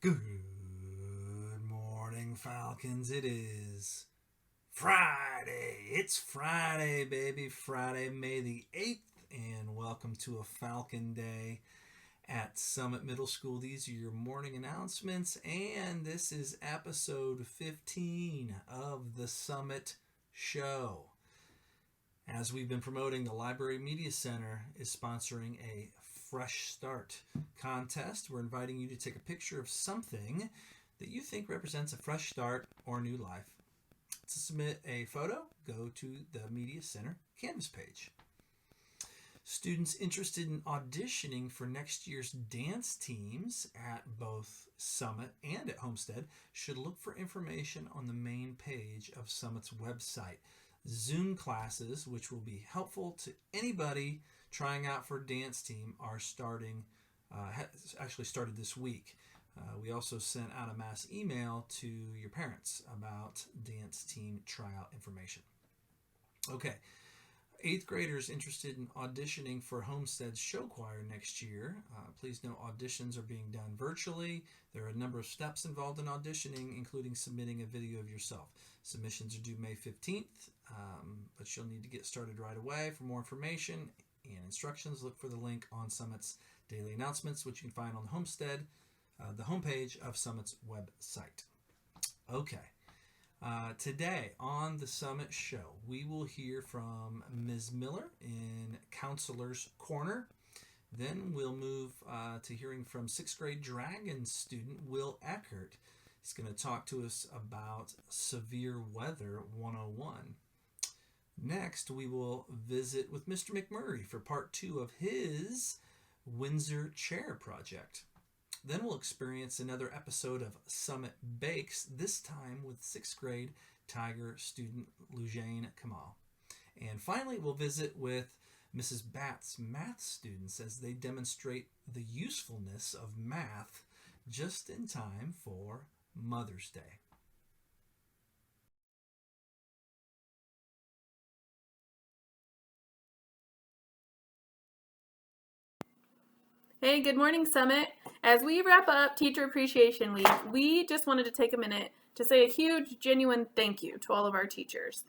Good morning, Falcons. It is Friday. It's Friday, baby. Friday, May the 8th, and welcome to a Falcon Day at Summit Middle School. These are your morning announcements, and this is episode 15 of the Summit Show. As we've been promoting, the Library Media Center is sponsoring a Fresh Start contest. We're inviting you to take a picture of something that you think represents a fresh start or new life. To submit a photo, go to the Media Center Canvas page. Students interested in auditioning for next year's dance teams at both Summit and at Homestead should look for information on the main page of Summit's website. Zoom classes, which will be helpful to anybody trying out for a dance team, are actually started this week. We also sent out a mass email to your parents about dance team tryout information. Okay, 8th graders interested in auditioning for Homestead's show choir next year. Please note auditions are being done virtually. There are a number of steps involved in auditioning, including submitting a video of yourself. Submissions are due May 15th, but you'll need to get started right away. For more information and instructions, look for the link on Summit's daily announcements, which you can find on the homepage of Summit's website. Okay. Today on the Summit Show, we will hear from Ms. Miller in Counselor's Corner. Then we'll move to hearing from 6th grade Dragon student Will Eckert. He's going to talk to us about Severe Weather 101. Next, we will visit with Mr. McMurray for part 2 of his Windsor Chair project. Then we'll experience another episode of Summit Bakes, this time with 6th grade Tiger student Lujane Kamal. And finally, we'll visit with Mrs. Batt's math students as they demonstrate the usefulness of math just in time for Mother's Day. Hey, good morning, Summit. As we wrap up Teacher Appreciation Week, we just wanted to take a minute to say a huge, genuine thank you to all of our teachers.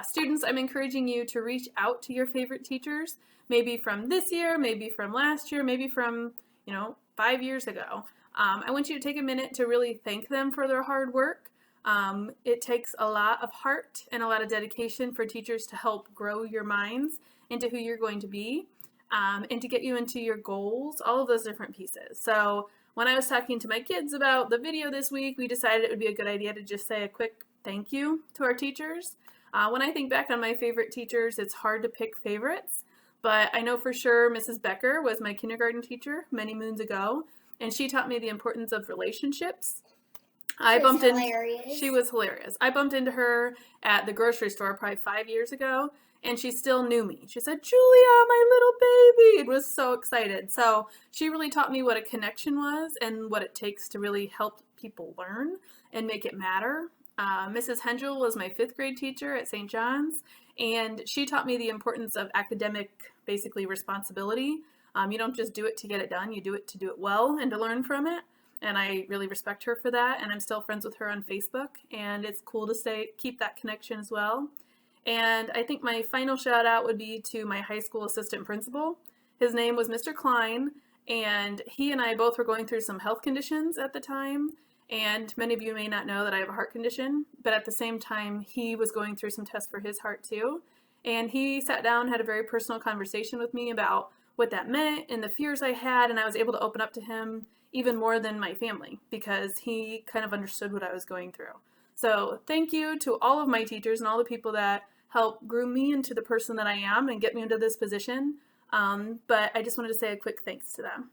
Students, I'm encouraging you to reach out to your favorite teachers, maybe from this year, maybe from last year, maybe from, 5 years ago. I want you to take a minute to really thank them for their hard work. It takes a lot of heart and a lot of dedication for teachers to help grow your minds into who you're going to be. And to get you into your goals, all of those different pieces. So when I was talking to my kids about the video this week, we decided it would be a good idea to just say a quick thank you to our teachers. When I think back on my favorite teachers, it's hard to pick favorites, but I know for sure Mrs. Becker was my kindergarten teacher many moons ago, and she taught me the importance of relationships. She was hilarious. I bumped into her at the grocery store probably 5 years ago, and she still knew me. She said, "Julia, my little baby," and was so excited. So she really taught me what a connection was and what it takes to really help people learn and make it matter. Mrs. Hengel was my 5th grade teacher at St. John's, and she taught me the importance of academic, basically, responsibility. You don't just do it to get it done. You do it to do it well and to learn from it. And I really respect her for that, and I'm still friends with her on Facebook, and it's cool to keep that connection as well. And I think my final shout out would be to my high school assistant principal. His name was Mr. Klein, and he and I both were going through some health conditions at the time, and many of you may not know that I have a heart condition, but at the same time, he was going through some tests for his heart too. And he sat down, had a very personal conversation with me about what that meant and the fears I had, and I was able to open up to him even more than my family because he kind of understood what I was going through. So thank you to all of my teachers and all the people that helped groom me into the person that I am and get me into this position. But I just wanted to say a quick thanks to them.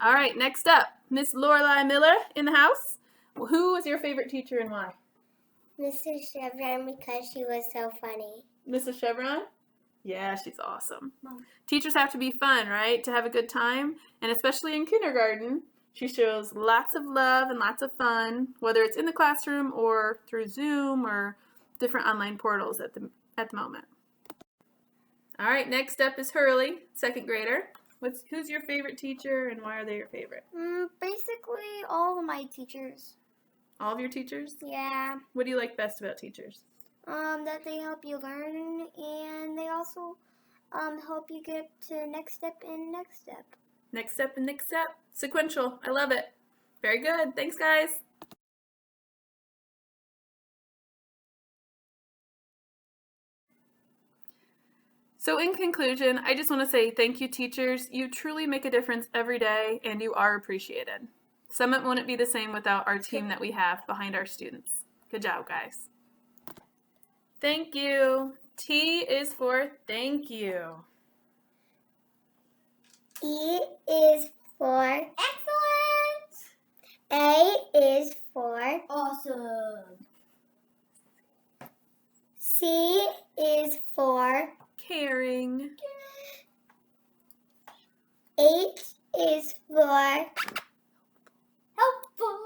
All right, next up, Miss Lorelai Miller in the house. Who was your favorite teacher and why? Mrs. Chevron, because she was so funny. Mrs. Chevron? Yeah, she's awesome. Teachers have to be fun, right? To have a good time. And especially in kindergarten, she shows lots of love and lots of fun, whether it's in the classroom or through Zoom or different online portals at the moment. All right, next up is Hurley, 2nd grader. Who's your favorite teacher and why are they your favorite? Basically, all of my teachers. All of your teachers? Yeah. What do you like best about teachers? That they help you learn, and they also help you get to next step and next step. Next step and next step. Sequential. I love it. Very good. Thanks, guys. So in conclusion, I just want to say thank you, teachers. You truly make a difference every day, and you are appreciated. Summit wouldn't be the same without our team that we have behind our students. Good job, guys. Thank you. T is for thank you. E is for Excellent! A is for Awesome! C is for Caring. H is for Helpful!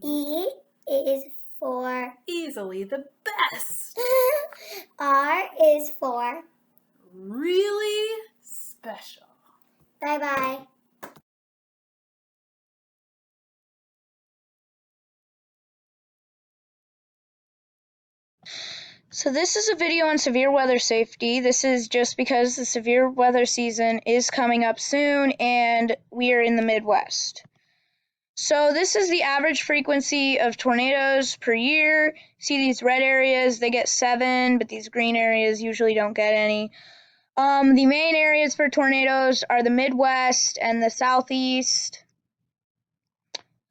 E is for Easily the best. R is for Really special. bye-bye. So this is a video on severe weather safety. This is just because the severe weather season is coming up soon and we are in the Midwest. So this is the average frequency of tornadoes per year. See these red areas, they get 7, but these green areas usually don't get any. The main areas for tornadoes are the Midwest and the Southeast.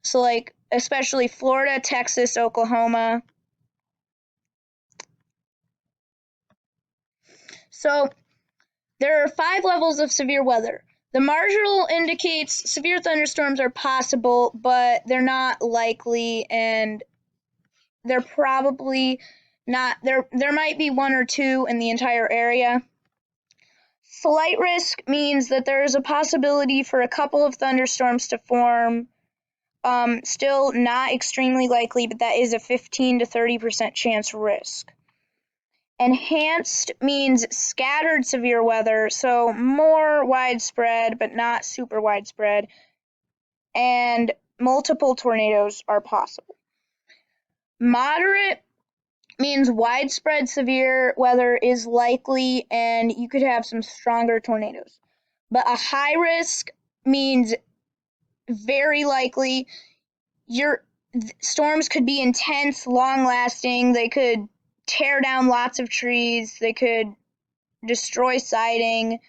So like especially Florida, Texas, Oklahoma. So there are 5 levels of severe weather. The marginal indicates severe thunderstorms are possible, but they're not likely, and they're probably not. There might be 1 or 2 in the entire area. Slight risk means that there is a possibility for a couple of thunderstorms to form. Still not extremely likely, but that is a 15 to 30% chance risk. Enhanced means scattered severe weather, so more widespread, but not super widespread, and multiple tornadoes are possible. Moderate means widespread severe weather is likely, and you could have some stronger tornadoes. But a high risk means very likely. Storms could be intense, long-lasting. They could tear down lots of trees. They could destroy siding.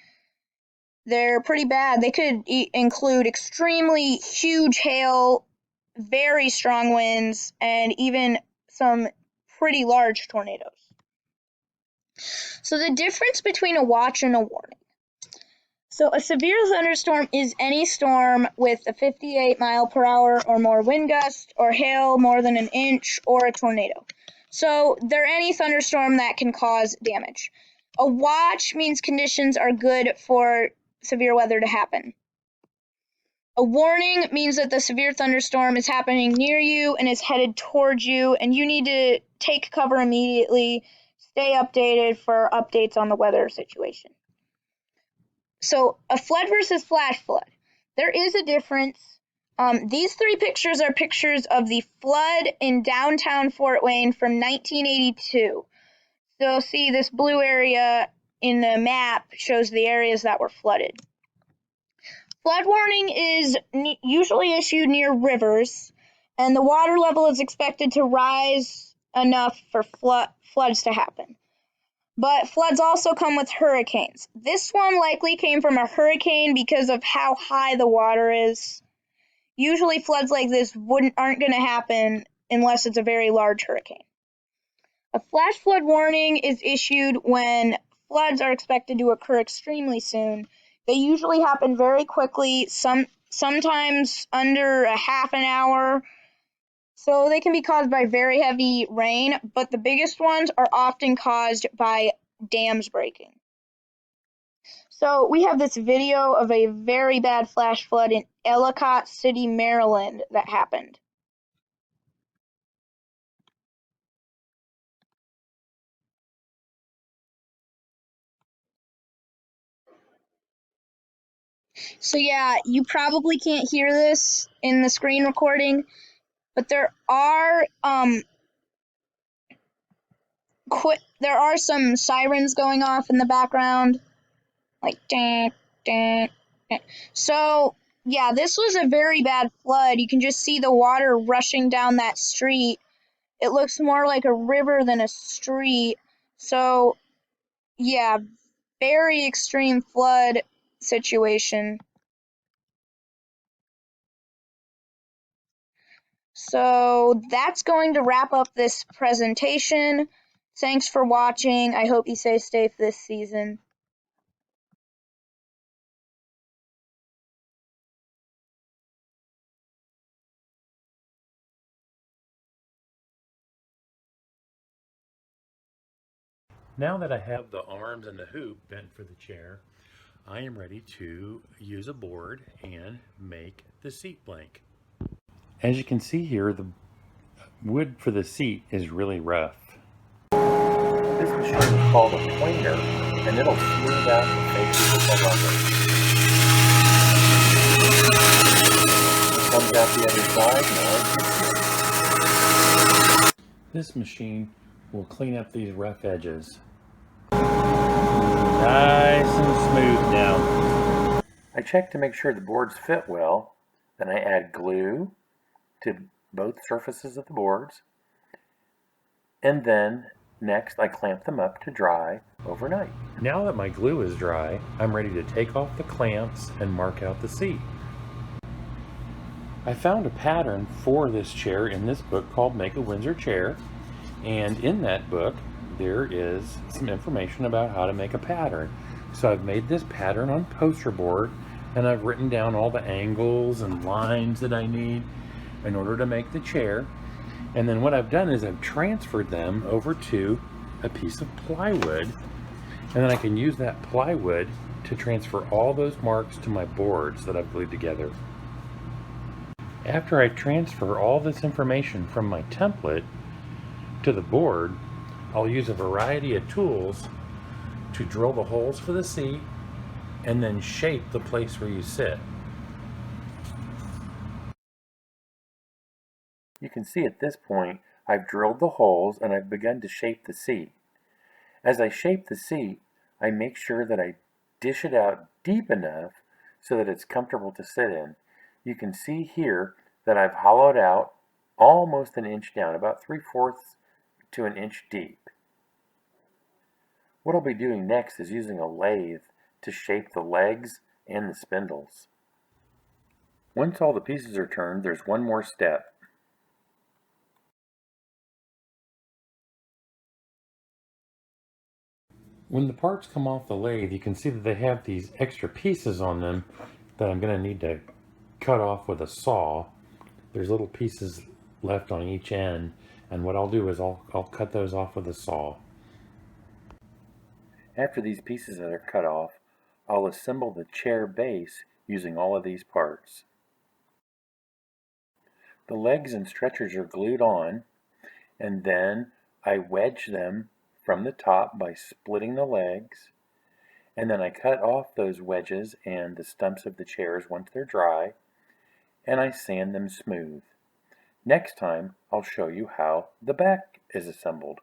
They're pretty bad. They could include extremely huge hail, very strong winds, and even some pretty large tornadoes. So the difference between a watch and a warning. So a severe thunderstorm is any storm with a 58 mile per hour or more wind gust, or hail more than an inch, or a tornado. So they're any thunderstorm that can cause damage. A watch means conditions are good for severe weather to happen. A warning means that the severe thunderstorm is happening near you and is headed towards you, and you need to take cover immediately. Stay updated for updates on the weather situation. So a flood versus flash flood. There is a difference. These 3 pictures are pictures of the flood in downtown Fort Wayne from 1982. So see, this blue area in the map shows the areas that were flooded. Flood warning is usually issued near rivers, and the water level is expected to rise enough for floods to happen. But floods also come with hurricanes. This one likely came from a hurricane because of how high the water is. Usually floods like this aren't going to happen unless it's a very large hurricane. A flash flood warning is issued when floods are expected to occur extremely soon. They usually happen very quickly, sometimes under a half an hour. So they can be caused by very heavy rain, but the biggest ones are often caused by dams breaking. So we have this video of a very bad flash flood in Ellicott City, Maryland that happened. So yeah, you probably can't hear this in the screen recording, but there are some sirens going off in the background, like ding, ding, ding. So yeah, this was a very bad flood. You can just see the water rushing down that street. It looks more like a river than a street. So yeah, very extreme flood situation. So that's going to wrap up this presentation. Thanks for watching. I hope you stay safe this season. Now that I have the arms and the hoop bent for the chair, I am ready to use a board and make the seat blank. As you can see here, the wood for the seat is really rough. This machine is called a planer, and it'll smooth out the faces of the lumber. It comes out the other side now. This machine will clean up these rough edges. Nice and smooth now. I check to make sure the boards fit well. Then I add glue to both surfaces of the boards. And then next I clamp them up to dry overnight. Now that my glue is dry, I'm ready to take off the clamps and mark out the seat. I found a pattern for this chair in this book called Make a Windsor Chair. And in that book, there is some information about how to make a pattern. So I've made this pattern on poster board, and I've written down all the angles and lines that I need in order to make the chair. And then what I've done is I've transferred them over to a piece of plywood, and then I can use that plywood to transfer all those marks to my boards that I've glued together. After I transfer all this information from my template to the board, I'll use a variety of tools to drill the holes for the seat and then shape the place where you sit. You can see at this point I've drilled the holes and I've begun to shape the seat. As I shape the seat, I make sure that I dish it out deep enough so that it's comfortable to sit in. You can see here that I've hollowed out almost an inch down, about 3/4 to an inch deep. What I'll be doing next is using a lathe to shape the legs and the spindles. Once all the pieces are turned, there's one more step. When the parts come off the lathe, you can see that they have these extra pieces on them that I'm going to need to cut off with a saw. There's little pieces left on each end, and what I'll do is I'll cut those off with a saw. After these pieces are cut off, I'll assemble the chair base using all of these parts. The legs and stretchers are glued on, and then I wedge them from the top by splitting the legs, and then I cut off those wedges and the stumps of the chairs once they're dry, and I sand them smooth. Next time, I'll show you how the back is assembled.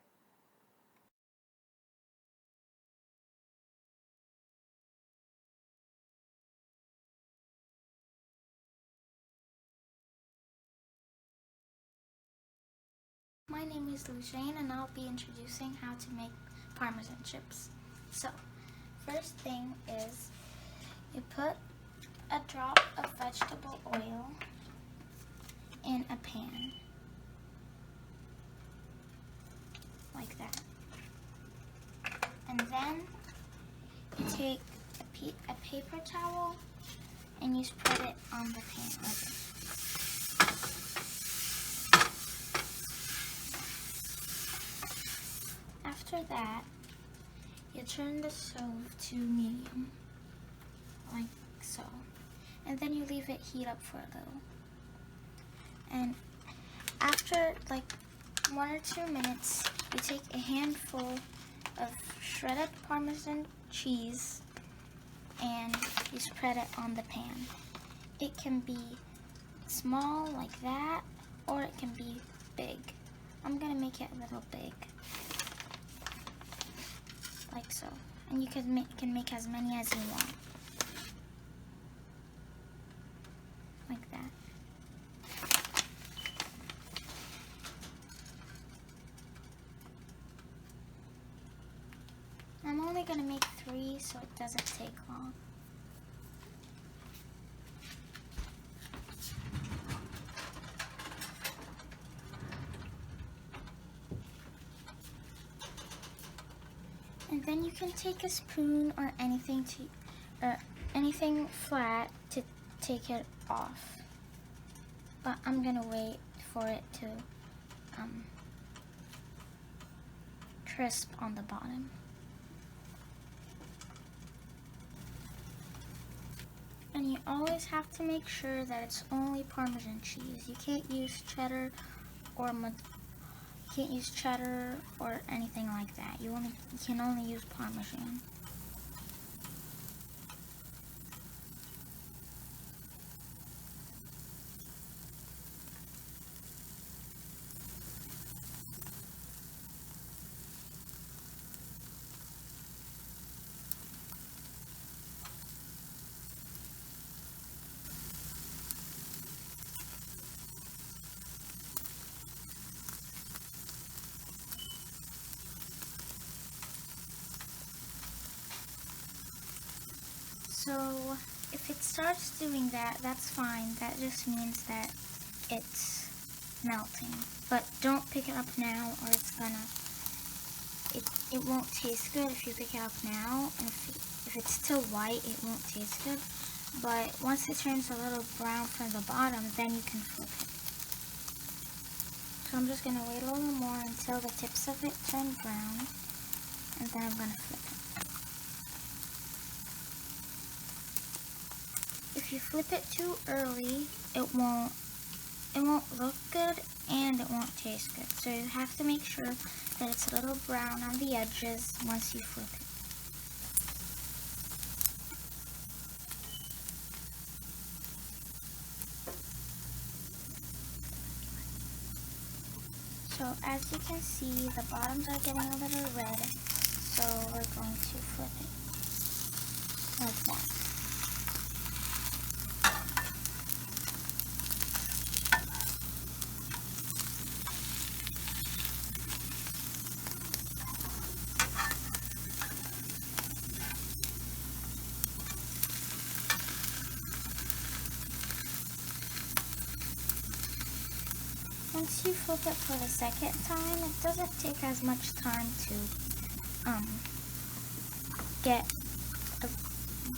My name is Lucien and I'll be introducing how to make Parmesan chips. So, first thing is you put a drop of vegetable oil in a pan, like that. And then you take a paper towel and you spread it on the pan like this. After that, you turn the stove to medium, like so, and then you leave it heat up for a little. And after like 1 or 2 minutes, you take a handful of shredded Parmesan cheese and you spread it on the pan. It can be small like that, or it can be big. I'm gonna make it a little big, like so. And you can make as many as you want, like that. I'm only gonna make 3 so it doesn't take long. And then you can take a spoon or anything flat to take it off. But I'm gonna wait for it to crisp on the bottom. And you always have to make sure that it's only Parmesan cheese. You can't use cheddar or anything like that. You can only use Parmesan. So if it starts doing that, that's fine. That just means that it's melting. But don't pick it up now, or it won't taste good if you pick it up now. And if it's still white, it won't taste good. But once it turns a little brown from the bottom, then you can flip it. So I'm just gonna wait a little more until the tips of it turn brown, and then I'm gonna flip it. If you flip it too early, it won't look good and it won't taste good. So you have to make sure that it's a little brown on the edges once you flip it. So as you can see, the bottoms are getting a little red, so we're going to flip it like that. Once you flip it for the second time, it doesn't take as much time to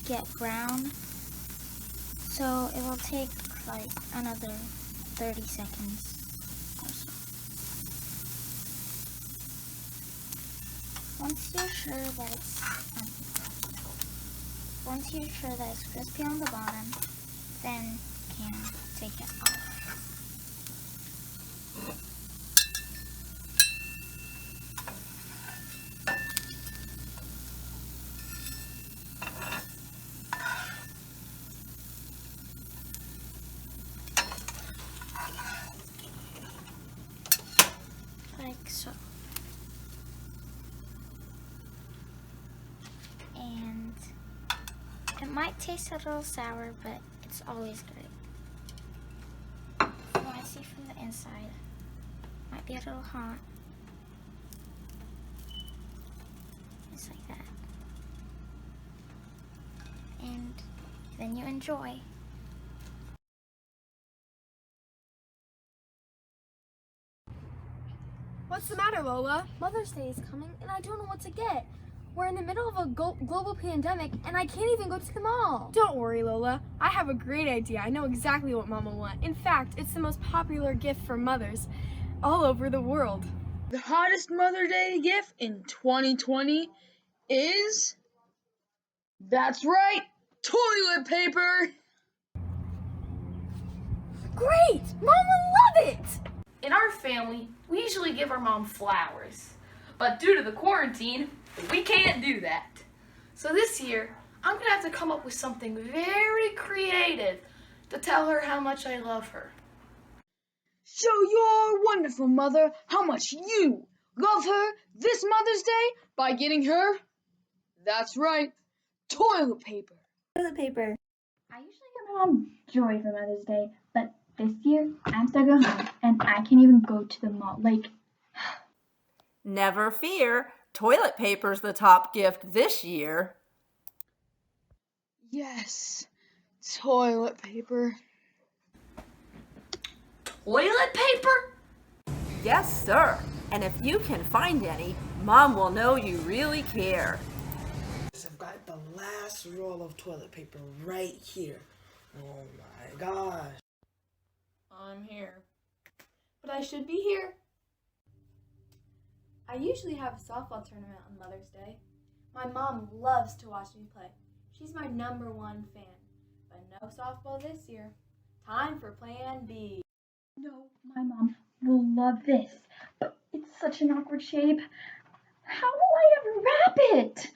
get brown. So it will take like another 30 seconds or so. Once you're sure that it's crispy on the bottom, then you can take it off. Like so. And it might taste a little sour, but it's always great. From what I see from the inside, might be a little hot. Just like that. And then you enjoy. What's the matter, Lola? Mother's Day is coming and I don't know what to get. We're in the middle of a global pandemic and I can't even go to the mall. Don't worry, Lola. I have a great idea. I know exactly what Mom will want. In fact, it's the most popular gift for mothers all over the world. The hottest Mother's Day gift in 2020 is... That's right! Toilet paper! Great! Mom will love it! In our family, we usually give our mom flowers, but due to the quarantine, we can't do that. So this year, I'm gonna have to come up with something very creative to tell her how much I love her. Show your wonderful mother how much you love her this Mother's Day by getting her, that's right, toilet paper. Toilet paper. I usually get my mom joy for Mother's Day, but this year I'm stuck at home and I can't even go to the mall. Never fear, toilet paper's the top gift this year. Yes, toilet paper. Toilet paper? Yes, sir. And if you can find any, Mom will know you really care. I've got the last roll of toilet paper right here. Oh my gosh. I'm here. But I should be here. I usually have a softball tournament on Mother's Day. My mom loves to watch me play. She's my #1 fan. But no softball this year. Time for Plan B. No, my mom will love this, but it's such an awkward shape. How will I ever wrap it?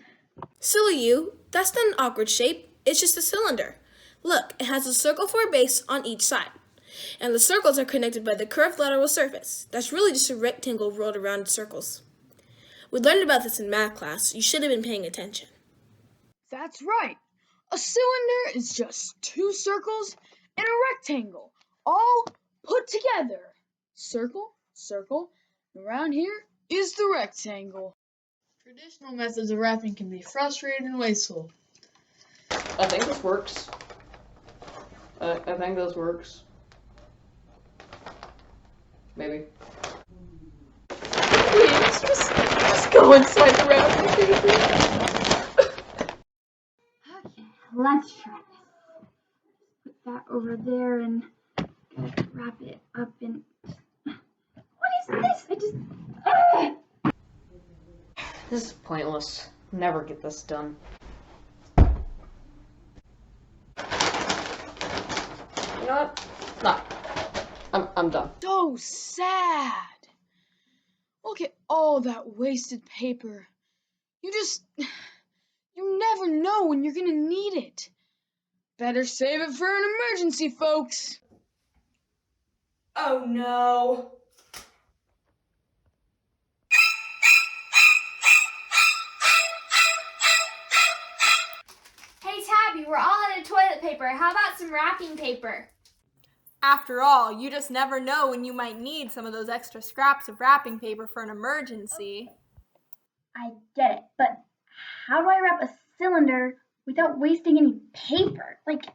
Silly you, that's not an awkward shape. It's just a cylinder. Look, it has a circle for a base on each side. And the circles are connected by the curved lateral surface. That's really just a rectangle rolled around in circles. We learned about this in math class. You should have been paying attention. That's right. A cylinder is just 2 circles and a rectangle, all put together. Circle, circle, around here is the rectangle. Traditional methods of wrapping can be frustrating and wasteful. I think this works. I think this works. Maybe. Please, just go inside the wrapping paper. Okay, let's try this. Put that over there and wrap it up in... What is this? This is pointless. Never get this done. You know what? No. I'm done. So sad. Look at all that wasted paper. You never know when you're gonna need it. Better save it for an emergency, folks. Oh no. Hey Tabby, we're all out of toilet paper. How about some wrapping paper? After all, you just never know when you might need some of those extra scraps of wrapping paper for an emergency. I get it, but how do I wrap a cylinder without wasting any paper? What?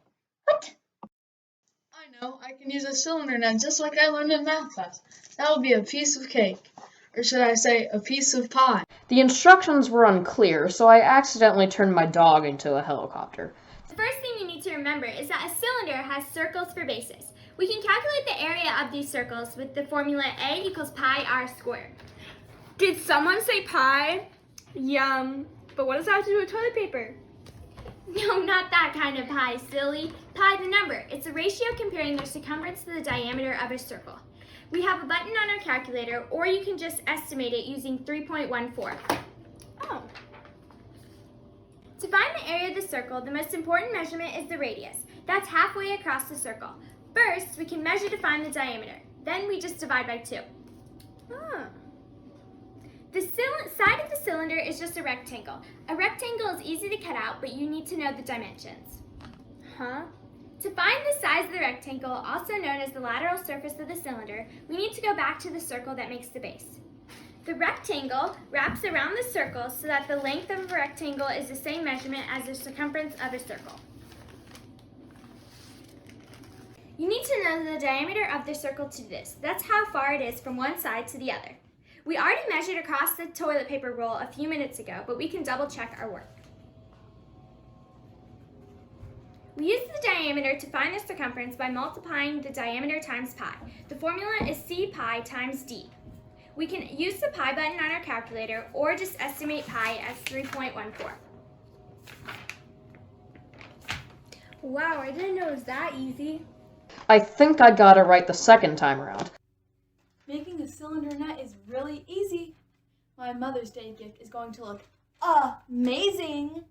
I know, I can use a cylinder net just like I learned in math class. That'll be a piece of cake. Or should I say, a piece of pie. The instructions were unclear, so I accidentally turned my dog into a helicopter. The first thing you need to remember is that a cylinder has circles for bases. We can calculate the area of these circles with the formula A equals pi r squared. Did someone say pie? Yum. But what does that have to do with toilet paper? No, not that kind of pi, silly. Pi the number. It's a ratio comparing the circumference to the diameter of a circle. We have a button on our calculator, or you can just estimate it using 3.14. Oh. To find the area of the circle, the most important measurement is the radius. That's halfway across the circle. First, we can measure to find the diameter. Then we just divide by 2. Ah. The side of the cylinder is just a rectangle. A rectangle is easy to cut out, but you need to know the dimensions. Huh? To find the size of the rectangle, also known as the lateral surface of the cylinder, we need to go back to the circle that makes the base. The rectangle wraps around the circle so that the length of a rectangle is the same measurement as the circumference of a circle. You need to know the diameter of the circle to do this. That's how far it is from one side to the other. We already measured across the toilet paper roll a few minutes ago, but we can double check our work. We use the diameter to find the circumference by multiplying the diameter times pi. The formula is c pi times d. We can use the pi button on our calculator or just estimate pi as 3.14. Wow, I didn't know it was that easy. I think I got it right the second time around. Making a cylinder net is really easy. My Mother's Day gift is going to look amazing.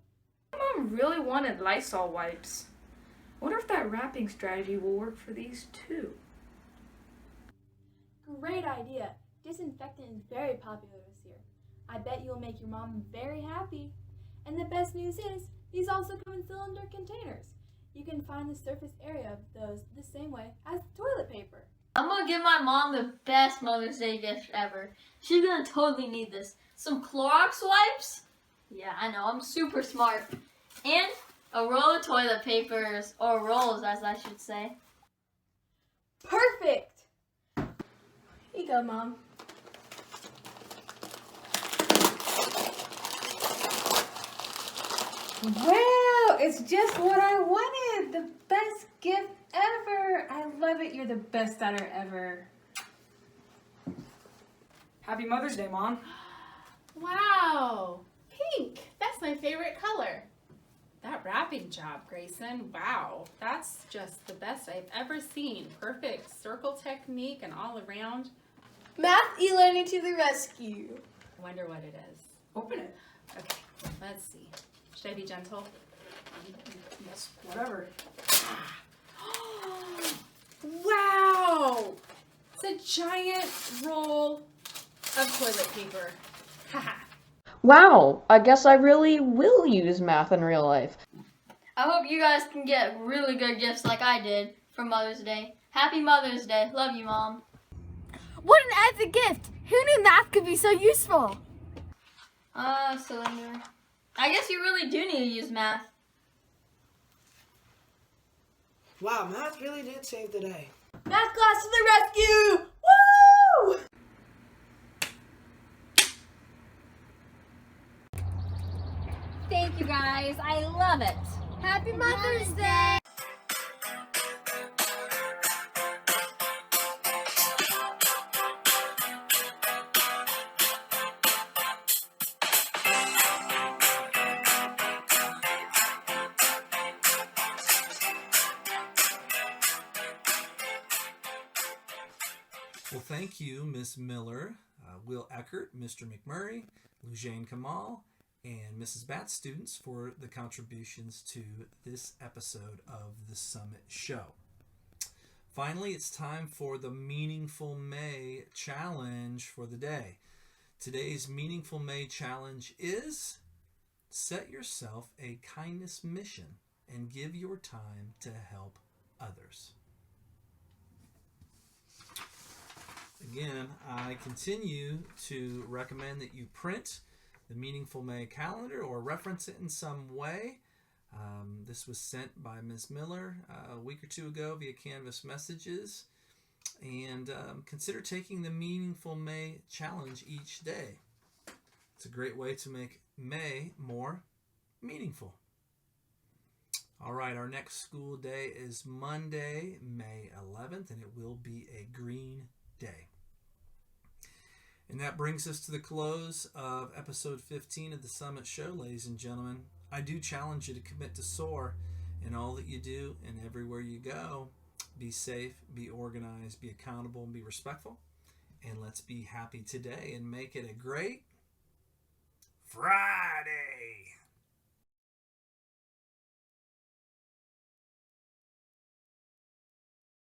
My mom really wanted Lysol wipes. I wonder if that wrapping strategy will work for these too. Great idea. Disinfectant is very popular this year. I bet you will make your mom very happy. And the best news is, these also come in cylinder containers. You can find the surface area of those the same way as toilet paper. I'm gonna give my mom the best Mother's Day gift ever. She's gonna totally need this. Some Clorox wipes? Yeah, I know, I'm super smart. And a roll of toilet papers, or rolls as I should say. Perfect! Here you go, Mom. Wow, it's just what I wanted. The best gift ever. I love it. You're the best daughter ever. Happy Mother's Day, Mom. Wow, pink. That's my favorite color. That wrapping job, Grayson. Wow, that's just the best I've ever seen. Perfect circle technique and all around. Math e-learning to the rescue. I wonder what it is. Open it. Okay, let's see. Should I be gentle? Yes, whatever. Wow! It's a giant roll of toilet paper. Haha. Wow, I guess I really will use math in real life. I hope you guys can get really good gifts like I did for Mother's Day. Happy Mother's Day. Love you, Mom. What an epic gift! Who knew math could be so useful? Cylinder. I guess you really do need to use math. Wow, math really did save the day. Math class to the rescue! Woo! Thank you guys, I love it. Happy Mother's Day! Well, thank you, Miss Miller, Will Eckert, Mr. McMurray, Lujane Kamal, and Mrs. Bat students for the contributions to this episode of the Summit Show. Finally, it's time for the Meaningful May Challenge for the day. Today's Meaningful May Challenge is set yourself a kindness mission and give your time to help others. Again, I continue to recommend that you print the Meaningful May calendar or reference it in some way. This was sent by Ms. Miller a week or two ago via Canvas Messages. And consider taking the Meaningful May Challenge each day. It's a great way to make May more meaningful. All right, our next school day is Monday, May 11th, and it will be a green day. And that brings us to the close of episode 15 of the Summit Show, ladies and gentlemen. I do challenge you to commit to SOAR in all that you do and everywhere you go. Be safe, be organized, be accountable, and be respectful. And let's be happy today and make it a great Friday.